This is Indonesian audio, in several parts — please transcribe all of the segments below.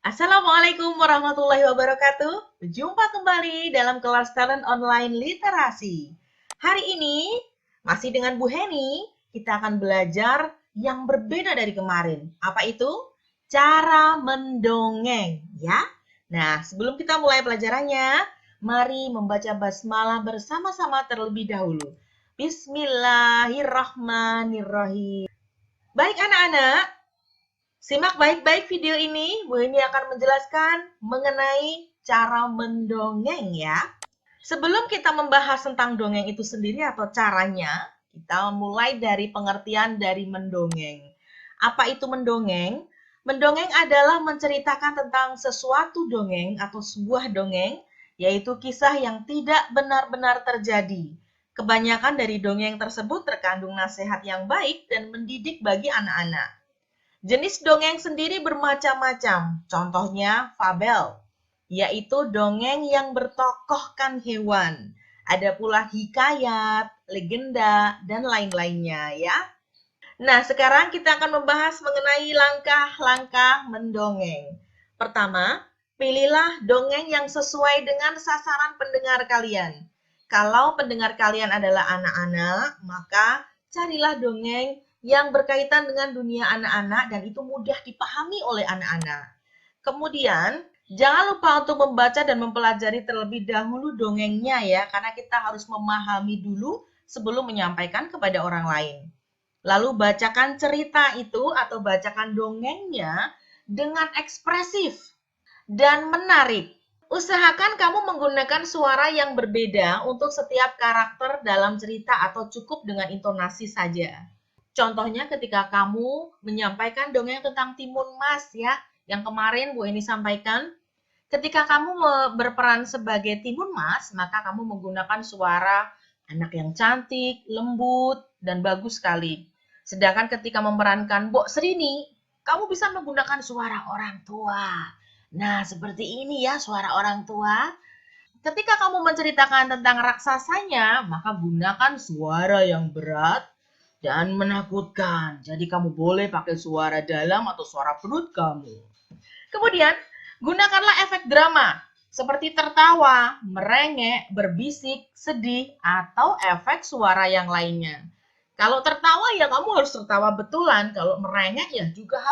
Assalamualaikum warahmatullahi wabarakatuh. Berjumpa kembali dalam kelas talent online literasi. Hari ini masih dengan Bu Heni, kita akan belajar yang berbeda dari kemarin. Apa itu? Cara mendongeng, ya. Nah, sebelum kita mulai pelajarannya, mari membaca basmalah bersama-sama terlebih dahulu. Bismillahirrahmanirrahim. Baik anak-anak, simak baik-baik video ini. Bu ini akan menjelaskan mengenai cara mendongeng ya. Sebelum kita membahas tentang dongeng itu sendiri atau caranya, kita mulai dari pengertian dari mendongeng. Apa itu mendongeng? Mendongeng adalah menceritakan tentang sesuatu dongeng atau sebuah dongeng, yaitu kisah yang tidak benar-benar terjadi. Kebanyakan dari dongeng tersebut terkandung nasihat yang baik dan mendidik bagi anak-anak. Jenis dongeng sendiri bermacam-macam, contohnya fabel, yaitu dongeng yang bertokohkan hewan. Ada pula hikayat, legenda, dan lain-lainnya ya. Nah, sekarang kita akan membahas mengenai langkah-langkah mendongeng. Pertama, pilihlah dongeng yang sesuai dengan sasaran pendengar kalian. Kalau pendengar kalian adalah anak-anak, maka carilah dongeng yang berkaitan dengan dunia anak-anak dan itu mudah dipahami oleh anak-anak. Kemudian, jangan lupa untuk membaca dan mempelajari terlebih dahulu dongengnya ya, karena kita harus memahami dulu sebelum menyampaikan kepada orang lain. Lalu bacakan cerita itu atau bacakan dongengnya dengan ekspresif dan menarik. Usahakan kamu menggunakan suara yang berbeda untuk setiap karakter dalam cerita atau cukup dengan intonasi saja. Contohnya ketika kamu menyampaikan dongeng tentang Timun Mas ya, yang kemarin Bu ini sampaikan. Ketika kamu berperan sebagai Timun Mas, maka kamu menggunakan suara anak yang cantik, lembut, dan bagus sekali. Sedangkan ketika memerankan Mbok Srini, kamu bisa menggunakan suara orang tua. Nah, seperti ini ya suara orang tua. Ketika kamu menceritakan tentang raksasanya, maka gunakan suara yang berat dan menakutkan. Jadi kamu boleh pakai suara dalam atau suara perut kamu. Kemudian, gunakanlah efek drama seperti tertawa, merengek, berbisik, sedih, atau efek suara yang lainnya. Kalau tertawa ya kamu harus tertawa betulan, kalau merengek ya juga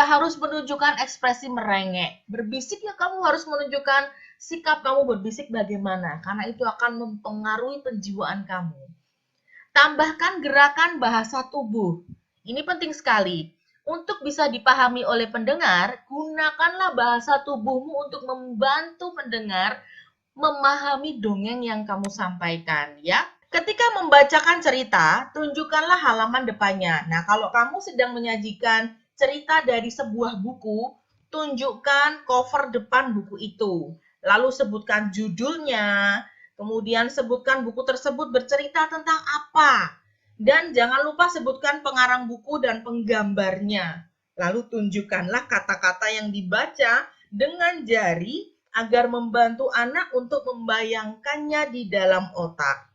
harus menunjukkan ekspresi merengek. Berbisik ya kamu harus menunjukkan sikap kamu berbisik bagaimana, karena itu akan mempengaruhi penjiwaan kamu. Tambahkan gerakan bahasa tubuh. Ini penting sekali. Untuk bisa dipahami oleh pendengar, gunakanlah bahasa tubuhmu untuk membantu pendengar memahami dongeng yang kamu sampaikan, ya. Ketika membacakan cerita, tunjukkanlah halaman depannya. Nah, kalau kamu sedang menyajikan cerita dari sebuah buku, tunjukkan cover depan buku itu. Lalu sebutkan judulnya, kemudian sebutkan buku tersebut bercerita tentang apa. Dan jangan lupa sebutkan pengarang buku dan penggambarnya. Lalu tunjukkanlah kata-kata yang dibaca dengan jari agar membantu anak untuk membayangkannya di dalam otak.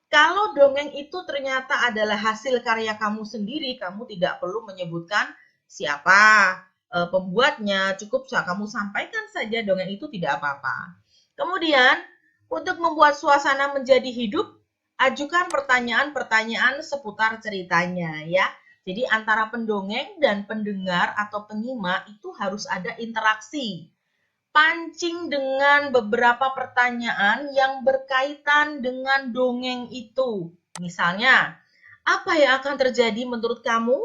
Kalau dongeng itu ternyata adalah hasil karya kamu sendiri, kamu tidak perlu menyebutkan siapa pembuatnya, cukup kamu sampaikan saja dongeng itu tidak apa-apa. Kemudian, untuk membuat suasana menjadi hidup, ajukan pertanyaan-pertanyaan seputar ceritanya ya. Jadi antara pendongeng dan pendengar atau penyimak itu harus ada interaksi. Pancing dengan beberapa pertanyaan yang berkaitan dengan dongeng itu. Misalnya, apa yang akan terjadi menurut kamu?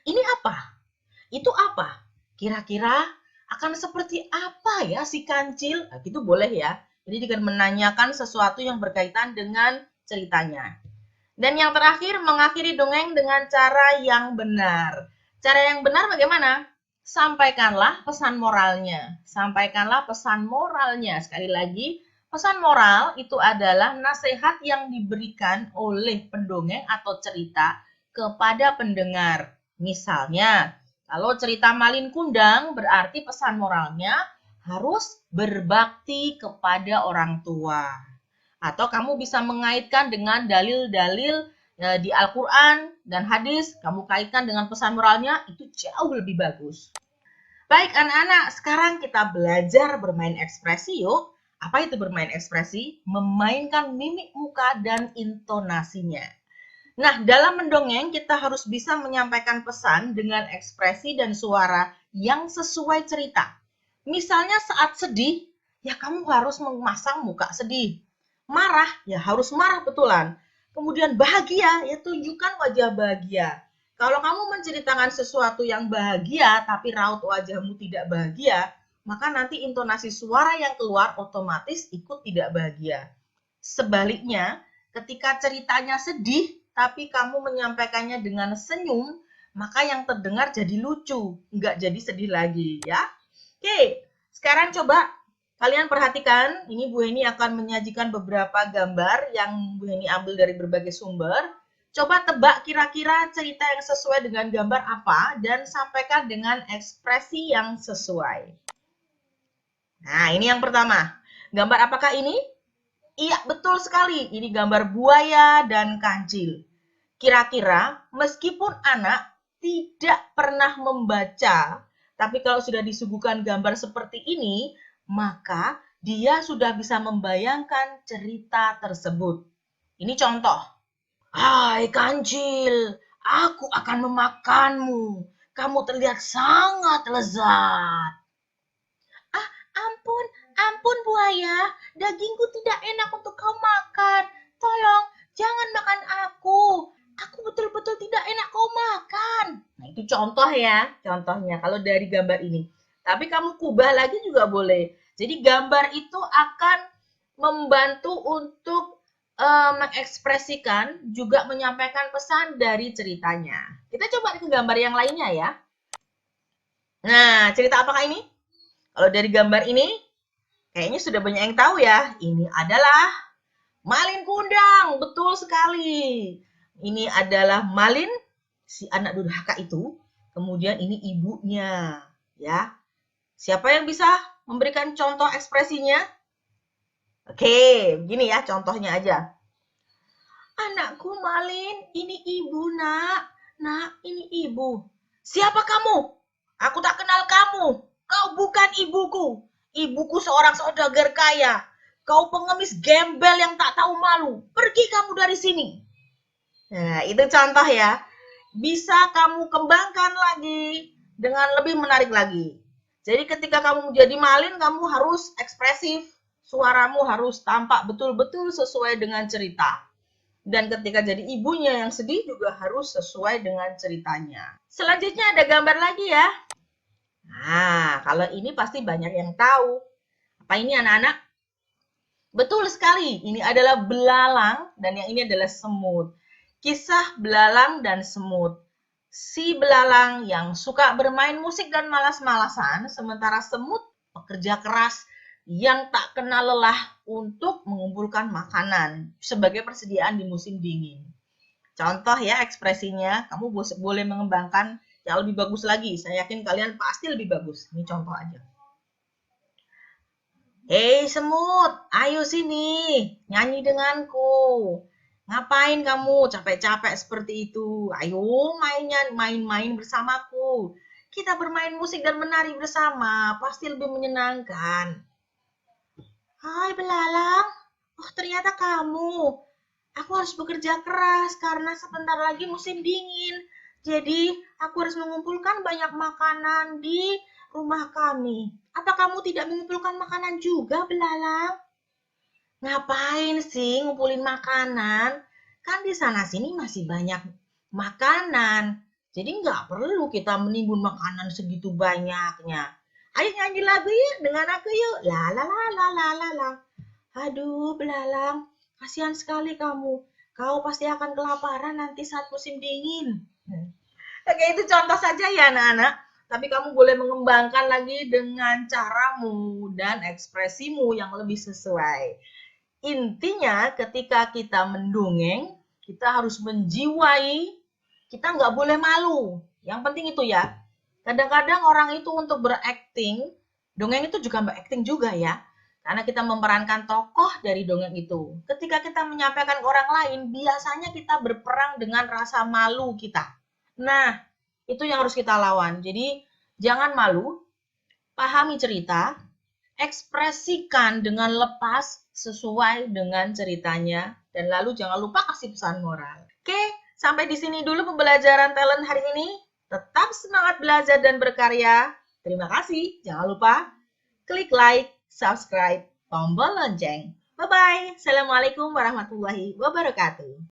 Ini apa? Itu apa? Kira-kira akan seperti apa ya si kancil? Nah, gitu boleh ya. Jadi dengan menanyakan sesuatu yang berkaitan dengan ceritanya. Dan yang terakhir, mengakhiri dongeng dengan cara yang benar. Cara yang benar bagaimana? Sampaikanlah pesan moralnya. Sampaikanlah pesan moralnya. Sekali lagi, pesan moral itu adalah nasihat yang diberikan oleh pendongeng atau cerita kepada pendengar. Misalnya, kalau cerita Malin Kundang berarti pesan moralnya harus berbakti kepada orang tua. Atau kamu bisa mengaitkan dengan dalil-dalil di Al-Quran dan hadis, kamu kaitkan dengan pesan moralnya, itu jauh lebih bagus. Baik anak-anak, sekarang kita belajar bermain ekspresi yuk. Apa itu bermain ekspresi? Memainkan mimik muka dan intonasinya. Nah, dalam mendongeng kita harus bisa menyampaikan pesan dengan ekspresi dan suara yang sesuai cerita. Misalnya saat sedih, ya kamu harus memasang muka sedih. Marah, ya harus marah betulan. Kemudian bahagia, ya tunjukkan wajah bahagia. Kalau kamu menceritakan sesuatu yang bahagia, tapi raut wajahmu tidak bahagia, maka nanti intonasi suara yang keluar otomatis ikut tidak bahagia. Sebaliknya, ketika ceritanya sedih, tapi kamu menyampaikannya dengan senyum, maka yang terdengar jadi lucu, nggak jadi sedih lagi ya. Oke, sekarang coba kalian perhatikan, ini Bu Heni akan menyajikan beberapa gambar yang Bu Heni ambil dari berbagai sumber. Coba tebak kira-kira cerita yang sesuai dengan gambar apa dan sampaikan dengan ekspresi yang sesuai. Nah, ini yang pertama. Gambar apakah ini? Iya, betul sekali. Ini gambar buaya dan kancil. Kira-kira meskipun anak tidak pernah membaca, tapi kalau sudah disuguhkan gambar seperti ini, maka dia sudah bisa membayangkan cerita tersebut. Ini contoh. Hai kancil, aku akan memakanmu. Kamu terlihat sangat lezat. Ah, ampun, ampun buaya, dagingku tidak enak untuk kau makan. Tolong, jangan makan aku. Aku betul-betul tidak enak kau makan. Nah, itu contoh ya, contohnya kalau dari gambar ini. Tapi kamu kubah lagi juga boleh. Jadi gambar itu akan membantu untuk mengekspresikan, juga menyampaikan pesan dari ceritanya. Kita coba ke gambar yang lainnya ya. Nah, cerita apakah ini? Kalau dari gambar ini, kayaknya sudah banyak yang tahu ya. Ini adalah Malin Kundang, betul sekali. Ini adalah Malin, si anak durhaka itu. Kemudian ini ibunya, ya. Siapa yang bisa memberikan contoh ekspresinya? Oke, begini ya contohnya aja. Anakku Malin, ini ibu nak. Nak, ini ibu. Siapa kamu? Aku tak kenal kamu. Kau bukan ibuku. Ibuku seorang saudagar kaya. Kau pengemis gembel yang tak tahu malu. Pergi kamu dari sini. Nah, itu contoh ya. Bisa kamu kembangkan lagi dengan lebih menarik lagi. Jadi ketika kamu menjadi Malin, kamu harus ekspresif. Suaramu harus tampak betul-betul sesuai dengan cerita. Dan ketika jadi ibunya yang sedih juga harus sesuai dengan ceritanya. Selanjutnya ada gambar lagi ya. Nah, kalau ini pasti banyak yang tahu. Apa ini anak-anak? Betul sekali, ini adalah belalang dan yang ini adalah semut. Kisah belalang dan semut. Si belalang yang suka bermain musik dan malas-malasan, sementara semut pekerja keras yang tak kenal lelah untuk mengumpulkan makanan sebagai persediaan di musim dingin. Contoh ya ekspresinya, kamu boleh mengembangkan yang lebih bagus lagi. Saya yakin kalian pasti lebih bagus. Ini contoh aja. Hei semut, ayo sini, nyanyi denganku. Ngapain kamu capek-capek seperti itu? Ayo main-main bersamaku. Kita bermain musik dan menari bersama, pasti lebih menyenangkan. Hai belalang, oh ternyata kamu. Aku harus bekerja keras karena sebentar lagi musim dingin. Jadi aku harus mengumpulkan banyak makanan di rumah kami. Apa kamu tidak mengumpulkan makanan juga, belalang? Ngapain sih ngumpulin makanan? Kan di sana sini masih banyak makanan. Jadi nggak perlu kita menimbun makanan segitu banyaknya. Ayo nyanyi lagu yuk dengan aku yuk. La la la la la la la. Aduh, belalang, kasihan sekali kamu. Kau pasti akan kelaparan nanti saat musim dingin. Oke, itu contoh saja ya anak-anak. Tapi kamu boleh mengembangkan lagi dengan caramu dan ekspresimu yang lebih sesuai. Intinya ketika kita mendongeng, kita harus menjiwai, kita nggak boleh malu. Yang penting itu ya. Kadang-kadang orang itu untuk berakting, dongeng itu juga berakting juga ya. Karena kita memerankan tokoh dari dongeng itu. Ketika kita menyampaikan ke orang lain, biasanya kita berperang dengan rasa malu kita. Nah, itu yang harus kita lawan. Jadi, jangan malu, pahami cerita, ekspresikan dengan lepas sesuai dengan ceritanya, dan lalu jangan lupa kasih pesan moral. Oke, sampai di sini dulu pembelajaran talent hari ini. Tetap semangat belajar dan berkarya. Terima kasih. Jangan lupa klik like, subscribe, tombol lonceng. Bye-bye. Assalamualaikum warahmatullahi wabarakatuh.